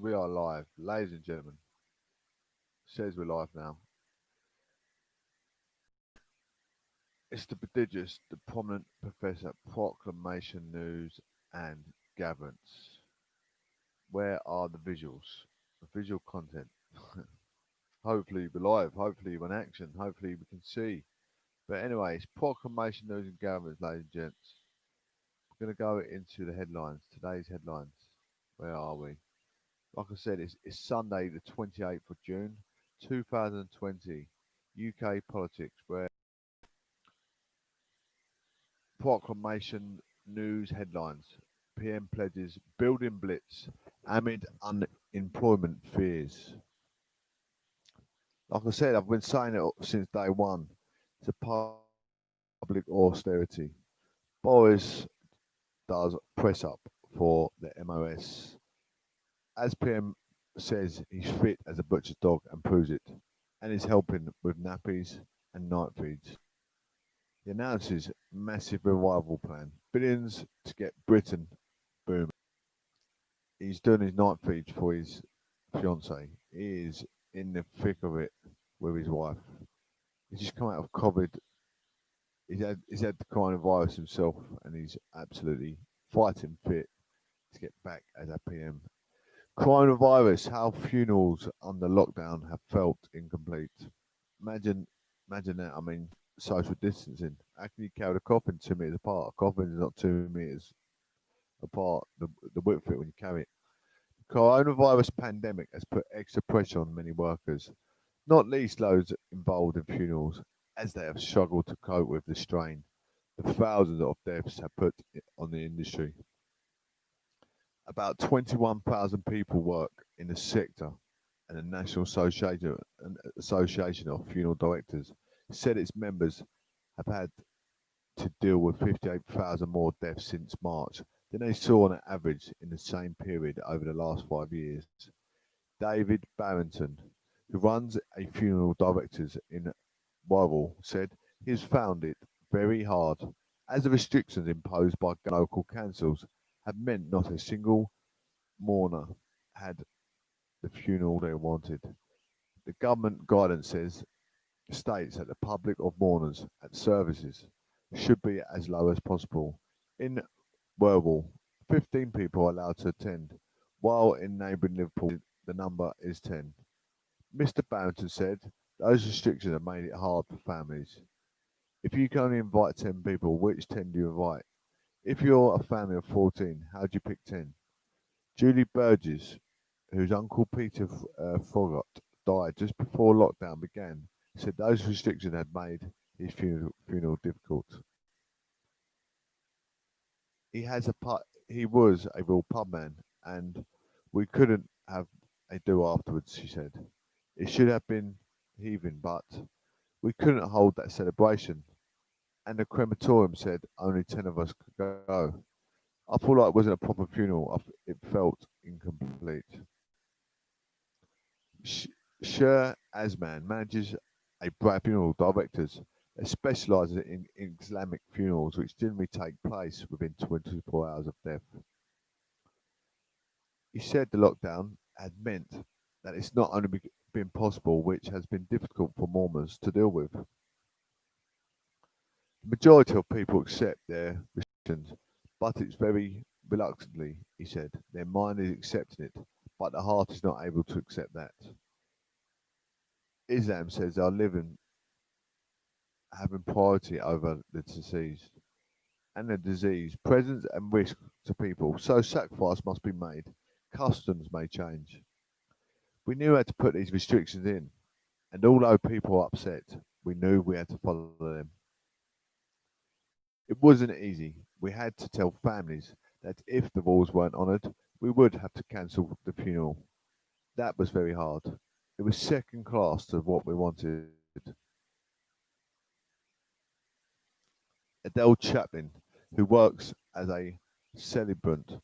We are live, ladies and gentlemen. Says we're live now. It's the prodigious, the prominent Professor Proclamation News and Gatherance. Where are the visuals? The visual content. Hopefully we're live. Hopefully we're in action. Hopefully we can see. But anyway, it's Proclamation News and Gatherance, ladies and gents. We're going to go into the headlines. Today's headlines. Where are we? Like I said, it's Sunday, the 28th of June, 2020. UK politics, where Proclamation News headlines. PM pledges building blitz amid unemployment fears. Like I said, I've been saying it since day one. It's a public austerity. Boris does press up for the MOS. As PM says, he's fit as a butcher's dog and proves it, and is helping with nappies and night feeds. He announces massive revival plan, billions to get Britain booming. He's doing his night feeds for his fiance. He is in the thick of it with his wife. He's just come out of COVID. He's had the coronavirus himself, and he's absolutely fighting fit to get back as a PM. Coronavirus, how funerals under lockdown have felt incomplete. Imagine, imagine that. I mean, social distancing. How can you carry the coffin 2 meters apart? A coffin is not 2 meters apart. The width of it when you carry it. Coronavirus pandemic has put extra pressure on many workers, not least those involved in funerals, as they have struggled to cope with the strain the thousands of deaths have put on the industry. About 21,000 people work in the sector, and the National Association of Funeral Directors said its members have had to deal with 58,000 more deaths since March than they saw on average in the same period over the last 5 years. David Barrington, who runs a funeral directors in Warrell, said he has found it very hard, as the restrictions imposed by local councils have meant not a single mourner had the funeral they wanted. The government guidance states that the public of mourners at services should be as low as possible. In Warrell, 15 people are allowed to attend, while in neighbouring Liverpool the number is 10. Mr. Barrington said those restrictions have made it hard for families. If you can only invite 10 people, which 10 do you invite? If you're a family of 14, how do you pick 10? Julie Burgess, whose uncle Peter Froggatt died just before lockdown began, said those restrictions had made his funeral difficult. He was a real pub man, and we couldn't have a do afterwards, she said. It should have been heaving, but we couldn't hold that celebration. And the crematorium said only 10 of us could go. I felt like it wasn't a proper funeral. It felt incomplete. Sher Asman manages a brand funeral directors that specialises in Islamic funerals, which generally take place within 24 hours of death. He said the lockdown had meant that it's not only been possible, which has been difficult for mourners to deal with. The majority of people accept their restrictions, but it's very reluctantly, he said. Their mind is accepting it, but the heart is not able to accept that. Islam says they are having priority over the disease, presence and risk to people, so sacrifice must be made. Customs may change. We knew how to put these restrictions in, and although people were upset, we knew we had to follow them. It wasn't easy. We had to tell families that if the rules weren't honoured, we would have to cancel the funeral. That was very hard. It was second class to what we wanted. Adele Chaplin, who works as a celebrant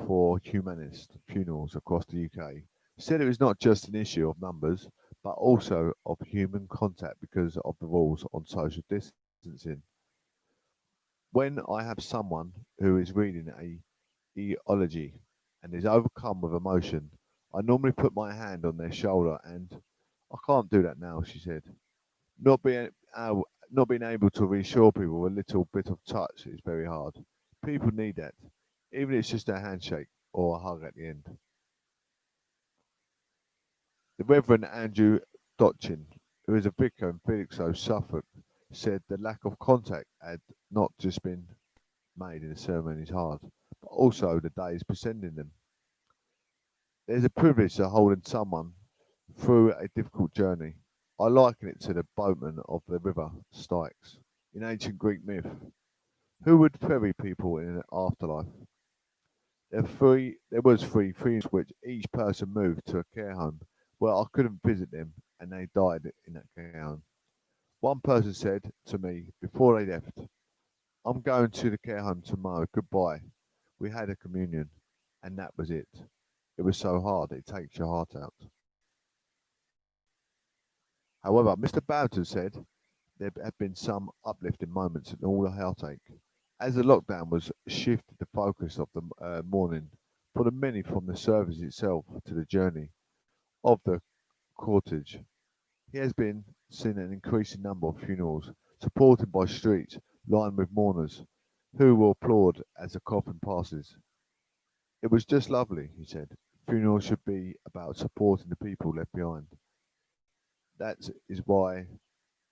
for humanist funerals across the UK, said it was not just an issue of numbers, but also of human contact because of the rules on social distancing. When I have someone who is reading a eulogy and is overcome with emotion, I normally put my hand on their shoulder, and I can't do that now, she said. Not being not being able to reassure people with a little bit of touch is very hard. People need that, even if it's just a handshake or a hug at the end. The Reverend Andrew Dotchin, who is a vicar in Felixstowe, Suffolk, said the lack of contact had not just been made in the ceremonies hard, but also the days preceding them. There's a privilege to holding someone through a difficult journey. I liken it to the boatman of the river Styx in ancient Greek myth, who would ferry people in an afterlife. There was three funerals which each person moved to a care home where I couldn't visit them, and they died in that care home. One person said to me before they left, "I'm going to the care home tomorrow. Goodbye." We had a communion, and that was it. It was so hard it takes your heart out. However, Mr. Bowden said there had been some uplifting moments in all the heartache, as the lockdown was shifted the focus of the morning for the many from the service itself to the journey of the cortege. He has been seen an increasing number of funerals, supported by streets lined with mourners, who will applaud as the coffin passes. It was just lovely, he said. Funerals should be about supporting the people left behind. That is why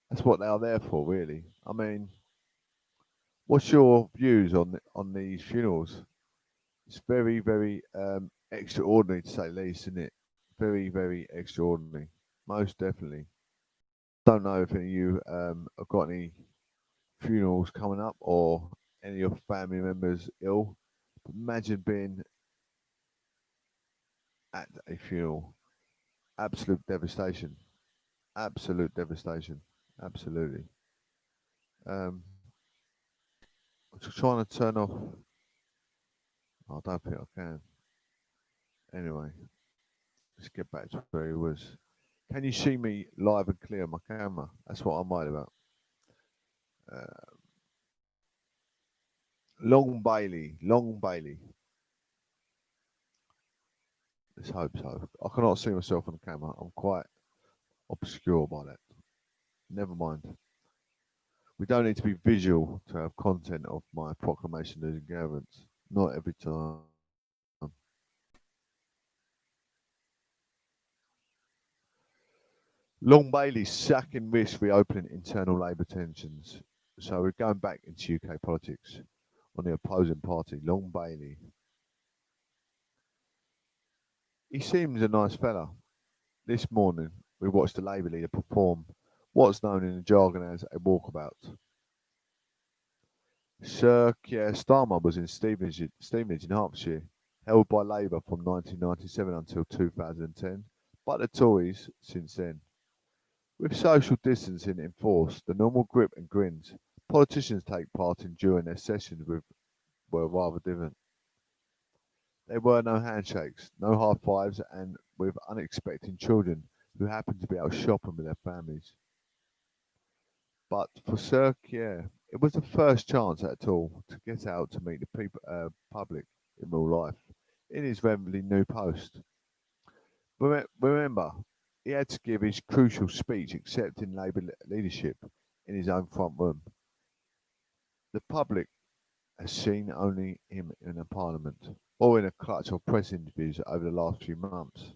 that's what they are there for, really. I mean, what's your views on these funerals? It's very, very extraordinary to say the least, isn't it? Very, very extraordinary. Most definitely. Don't know if any of you have got any funerals coming up or any of your family members ill. But imagine being at a funeral. Absolute devastation. Absolute devastation. Absolutely. Um, I'm just trying to turn off. I don't think I can. Anyway, let's get back to where he was. Can you see me live and clear on my camera? That's what I'm worried about. Uh, Long Bailey. Long Bailey. Let's hope so. I cannot see myself on the camera. I'm quite obscure by that. Never mind. We don't need to be visual to have content of my proclamation losing gatherance. Not every time. Long Bailey sacking risks reopening internal Labour tensions. So we're going back into UK politics on the opposing party, Long Bailey. He seems a nice fella. This morning we watched the Labour leader perform what's known in the jargon as a walkabout. Sir Keir Starmer was in Stevenage in Hertfordshire, held by Labour from 1997 until 2010, but the Tories since then. With social distancing enforced, the normal grip and grins politicians take part in during their sessions were rather different. There were no handshakes, no high fives, and with unexpected children who happened to be out shopping with their families. But for Sir Keir, it was the first chance at all to get out to meet the public in real life in his relatively new post. Remember, he had to give his crucial speech accepting Labour leadership in his own front room. The public has seen only him in a parliament or in a clutch of press interviews over the last few months.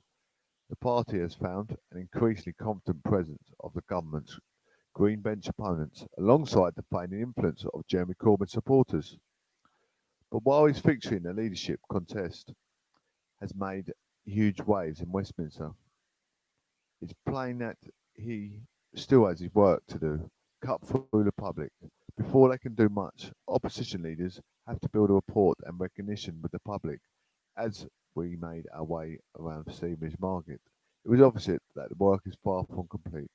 The party has found an increasingly confident presence of the government's Green Bench opponents, alongside the feigning influence of Jeremy Corbyn supporters. But while his victory in the leadership contest has made huge waves in Westminster, it's plain that he still has his work to do, cut through the public. Before they can do much, opposition leaders have to build a rapport and recognition with the public. As we made our way around Stevenage Market, it was obvious that the work is far from complete.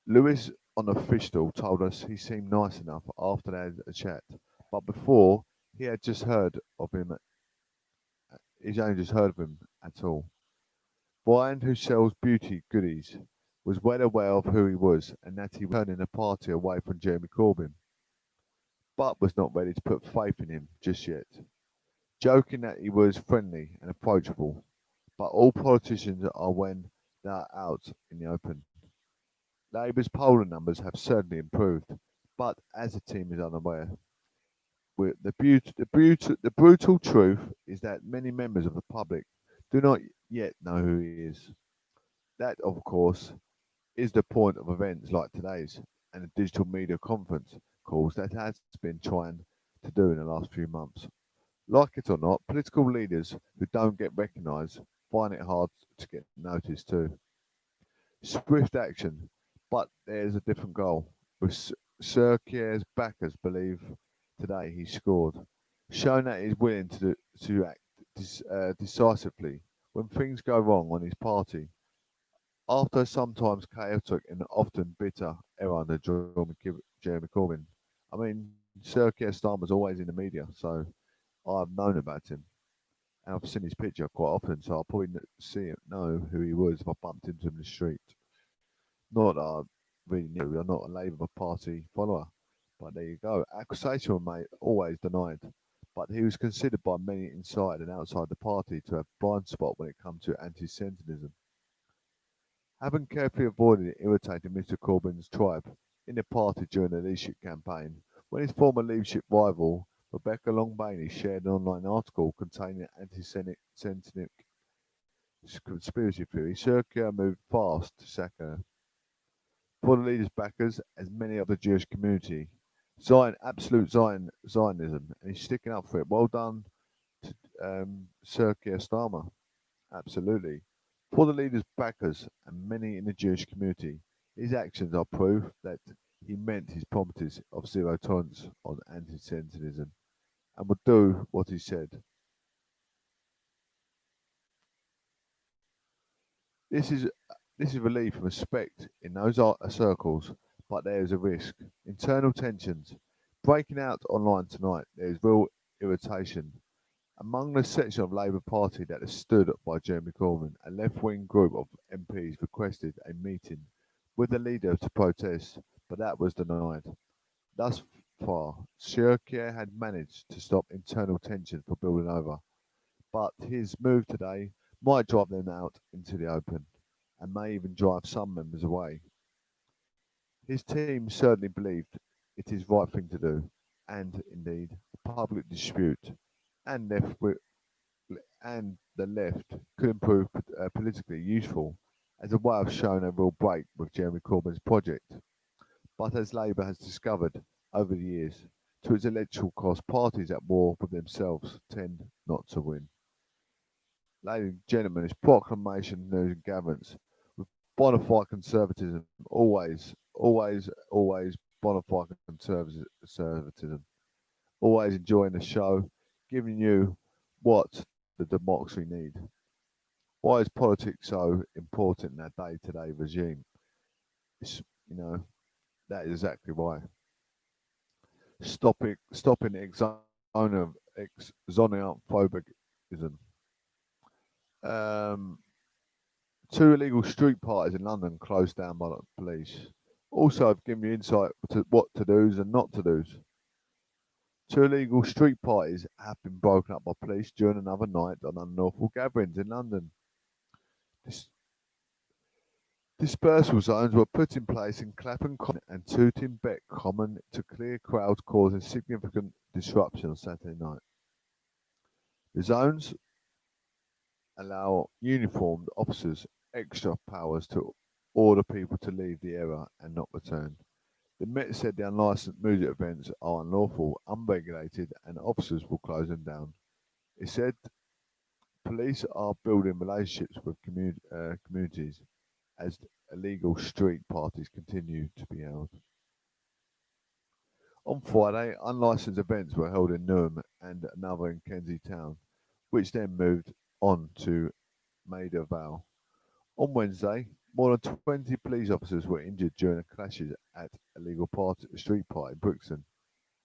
Lewis on the fish stall told us he seemed nice enough after they had a chat, but before he had just heard of him, he's only just heard of him at all. Brian, who sells beauty goodies, was well aware of who he was and that he was turning the party away from Jeremy Corbyn, but was not ready to put faith in him just yet. joking that he was friendly and approachable. But all politicians are when they're out in the open. Labour's polling numbers have certainly improved, but as the team is unaware, the brutal truth is that many members of the public do not yet know who he is. That, of course, is the point of events like today's and the digital media conference calls that has been trying to do in the last few months. Like it or not, political leaders who don't get recognised find it hard to get noticed too. Swift action, but there's a different goal. With Sir Keir's backers believe today he scored, showing that he's willing to act decisively when things go wrong on his party. After a sometimes chaotic and often bitter era under Jeremy Corbyn. I mean, Sir Keir Starmer's always in the media, so I've known about him. And I've seen his picture quite often, so I'll probably know who he was if I bumped into him in the street. Not that I really knew, I'm not a Labour Party follower, but there you go. Accusation was made, always denied, but he was considered by many inside and outside the party to have blind spot when it comes to anti-Semitism. Having carefully avoided irritating Mr Corbyn's tribe in the party during the leadership campaign, when his former leadership rival Rebecca Long-Bailey shared an online article containing anti-Semitic conspiracy theory, Sir Keir moved fast to sack her. For the leader's backers, as many of the Jewish community, absolute Zionism, and he's sticking up for it. Well done to Sir Keir Starmer. Absolutely. For the leader's backers and many in the Jewish community, his actions are proof that he meant his promises of zero tolerance on anti-Semitism and would do what he said. This is this is relief and respect in those circles, but there is a risk. Internal tensions breaking out online tonight. There is real irritation among the section of Labour Party that has stood by Jeremy Corbyn. A left-wing group of MPs requested a meeting with the leader to protest, but that was denied. Thus far, Sir Keir had managed to stop internal tensions from building over, but his move today might drive them out into the open and may even drive some members away. His team certainly believed it is the right thing to do, and indeed, a public dispute and the left could prove politically useful as a way of showing a real break with Jeremy Corbyn's project. But as Labour has discovered over the years, to its electoral cost, parties at war with themselves tend not to win. Ladies and gentlemen, it's proclamation news and gatherings with bona fide conservatism, always bona fide conservatism, always enjoying the show, giving you what the democracy need. Why is politics so important in our day-to-day regime? It's, you know, that is exactly why. Stopping xenophobicism. Um, Two illegal street parties in London closed down by the police. Also, I've given you insight to what to do's and not to do's. Two illegal street parties have been broken up by police during another night on unlawful gatherings in London. Dis- Dispersal zones were put in place in Clapham Common and Tooting Bec Common to clear crowds, causing significant disruption on Saturday night. The zones allow uniformed officers extra powers to order people to leave the area and not return. The Met said the unlicensed music events are unlawful, unregulated, and officers will close them down. It said police are building relationships with communities as illegal street parties continue to be held. On Friday, unlicensed events were held in Newham and another in Kensington Town, which then moved on to Maida Vale. On Wednesday, more than 20 police officers were injured during the clashes at a illegal street party in Brixton.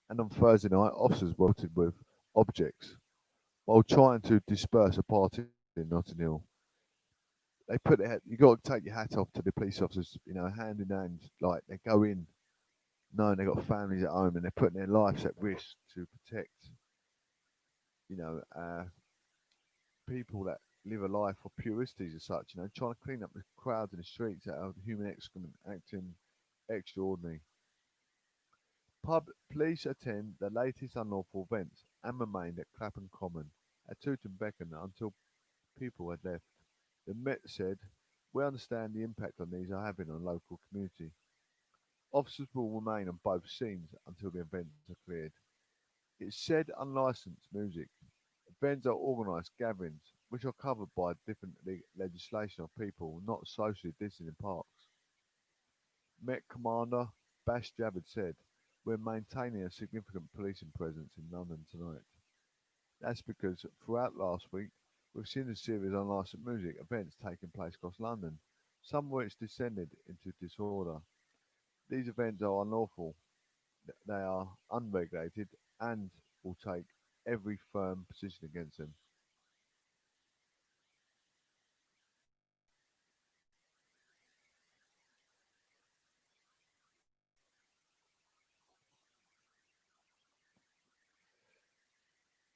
And on Thursday night, officers were pelted with objects while trying to disperse a party in Notting Hill. They put their you got to take your hat off to the police officers, hand in hand, like they go in knowing they've got families at home and they're putting their lives at risk to protect you know, people that live a life of puristes as such, trying to clean up the crowds in the streets out of human excrement, acting extraordinary. Police attend the latest unlawful events and remained at Clapham Common at Tooting Becton until people had left. The Met said, "We understand the impact on these are having on local community. Officers will remain on both scenes until the events are cleared." It said unlicensed music. Events are organised gatherings which are covered by different legislation of people not socially distant in parks. Met Commander Bash Javid said, "We're maintaining a significant policing presence in London tonight. That's because throughout last week, we've seen a series of unlicensed music events taking place across London, some of which descended into disorder. These events are unlawful, they are unregulated, and will take every firm position against them."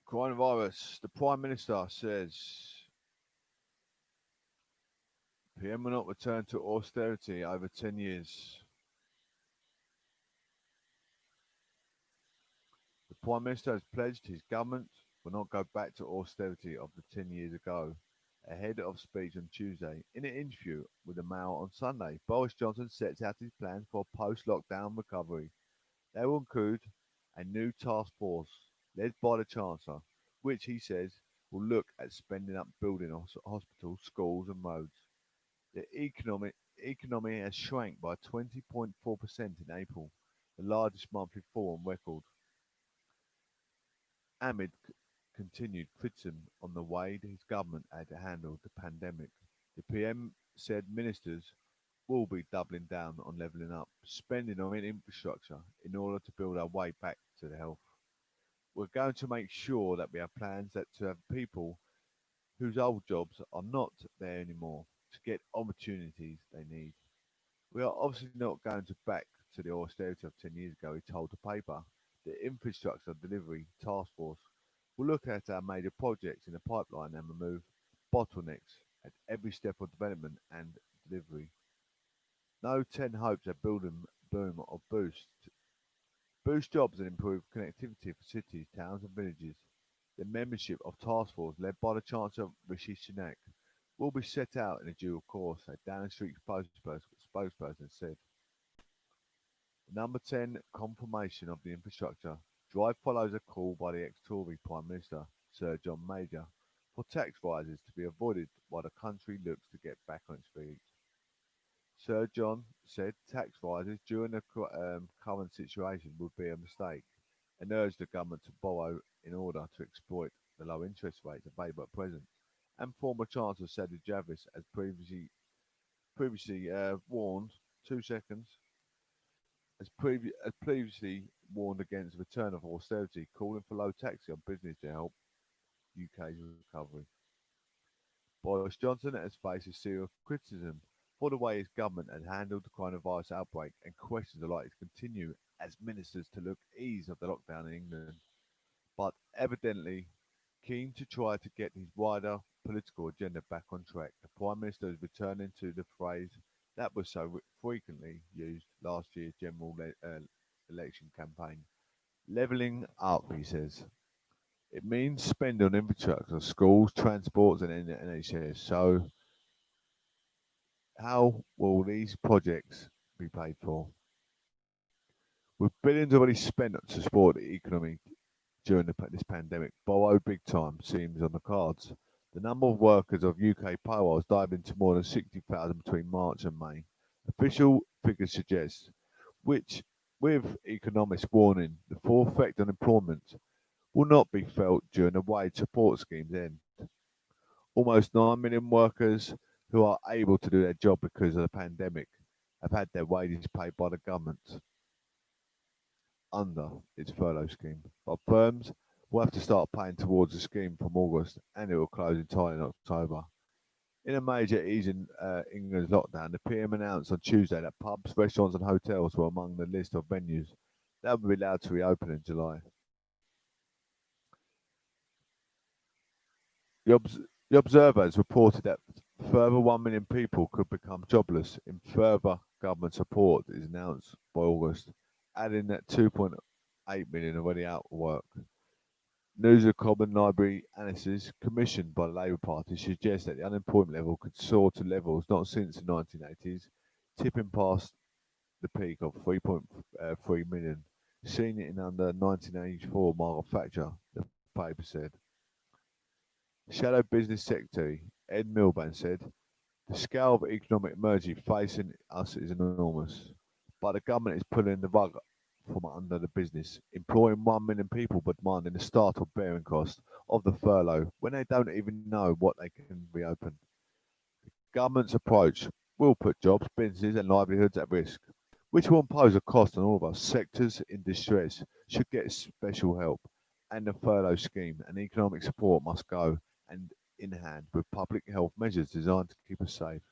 Coronavirus. The Prime Minister says PM will not return to austerity over 10 years. The Prime Minister has pledged his government will not go back to austerity of the 10 years ago. Ahead of speech on Tuesday, in an interview with the Mail on Sunday, Boris Johnson sets out his plans for a post-lockdown recovery. They will include a new task force led by the Chancellor, which he says will look at spending up building hospitals, schools and roads. The economy has shrank by 20.4% in April, the largest monthly fall on record, amid continued criticism on the way his government had handled the pandemic. The PM said ministers will be doubling down on levelling up, spending on infrastructure in order to build our way back to the health. We're going to make sure that we have plans that to have people whose old jobs are not there anymore to get opportunities they need. We are obviously not going to back to the austerity of 10 years ago, he told the paper. The Infrastructure Delivery Task Force will look at our major projects in the pipeline and remove bottlenecks at every step of development and delivery. No 10 hopes a building boom or boost jobs and improve connectivity for cities, towns and villages. The membership of task force led by the Chancellor Rishi Sunak will be set out in a due course, a Downing Street spokesperson said. Number 10 confirmation of the infrastructure drive follows a call by the ex-Tory Prime Minister, Sir John Major, for tax rises to be avoided while the country looks to get back on its feet. Sir John said tax rises during the current situation would be a mistake and urged the government to borrow in order to exploit the low interest rates available at present. And former Chancellor Sajid Javis has previously warned 2 seconds as previously warned against the return of austerity, calling for low taxes on business to help UK's recovery. Boris Johnson has faced a serious criticism for the way his government had handled the coronavirus outbreak, and questions are likely to continue as ministers to look ease of the lockdown in England, but evidently keen to try to get his wider political agenda back on track. The Prime Minister is returning to the phrase that was so frequently used last year's general election campaign. Levelling up, he says. It means spending on infrastructure, schools, transports, and NHS. So, how will these projects be paid for? With billions already spent to support the economy during this pandemic, borrow big time seems on the cards. The number of workers of UK payrolls dived into more than 60,000 between March and May. Official figures suggest, which, with economists warning, the full effect on employment will not be felt during the wage support scheme's end. Almost 9 million workers who are able to do their job because of the pandemic have had their wages paid by the government under its furlough scheme, but firms will have to start paying towards the scheme from August, and it will close entirely in October. In a major ease in England's lockdown, the PM announced on Tuesday that pubs, restaurants and hotels were among the list of venues that would be allowed to reopen in July. The, the observers reported that further 1 million people could become jobless if further government support is announced by August, adding that 2.8 million already out of work. News of Common Library analysis commissioned by the Labour Party suggests that the unemployment level could soar to levels not since the 1980s, tipping past the peak of 3.3 million, seen it in under 1984 Margaret Thatcher, the paper said. Shadow Business Secretary Ed Miliband said, "The scale of economic emergency facing us is enormous, but the government is pulling the rug from under the business, employing 1 million people but demanding the start or bearing cost of the furlough when they don't even know what they can reopen. Government's approach will put jobs, businesses and livelihoods at risk, which will impose a cost on all of us. Sectors in distress should get special help, and the furlough scheme and economic support must go and in hand with public health measures designed to keep us safe."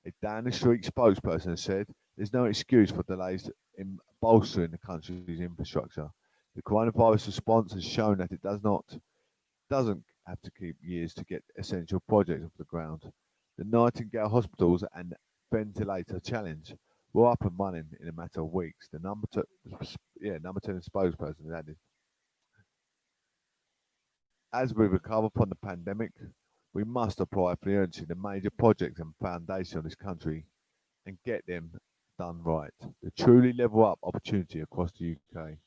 A down the street spokesperson said, "There's no excuse for delays in bolstering the country's infrastructure. The coronavirus response has shown that it doesn't have to keep years to get essential projects off the ground. The Nightingale hospitals and ventilator challenge were up and running in a matter of weeks." The number 10 spokesperson added, "As we recover from the pandemic, we must apply for urgency the major projects and foundations of this country and get them done right. The truly level up opportunity across the UK."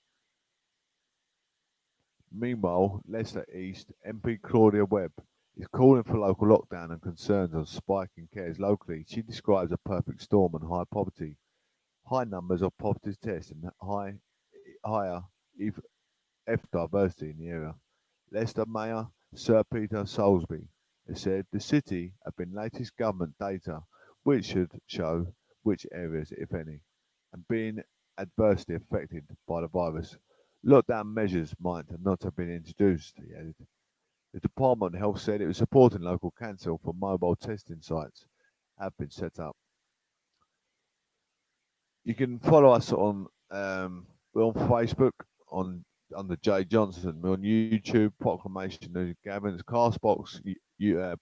Meanwhile, Leicester East MP Claudia Webb is calling for local lockdown and concerns on spiking cares locally. She describes a perfect storm and high poverty, high numbers of poverty tests and higher F diversity in the area. Leicester Mayor Sir Peter Soulsby has said the city have been latest government data which should show which areas, if any, are being adversely affected by the virus. Lockdown measures might not have been introduced, he added. The Department of Health said it was supporting local council for mobile testing sites have been set up. You can follow us on we're on Facebook on under Jay Johnson. We're on YouTube, Proclamation News Gavin's, Castbox,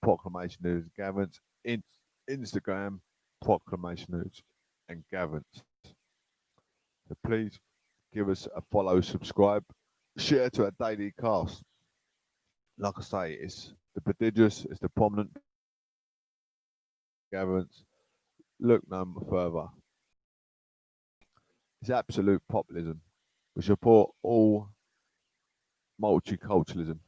Proclamation News Gavin's, Instagram, Proclamation News and Gavin's. So please give us a follow, subscribe, share to our daily cast. Like I say, it's the prodigious, it's the prominent Gavin's. Look no further. It's absolute populism. We support all multiculturalism.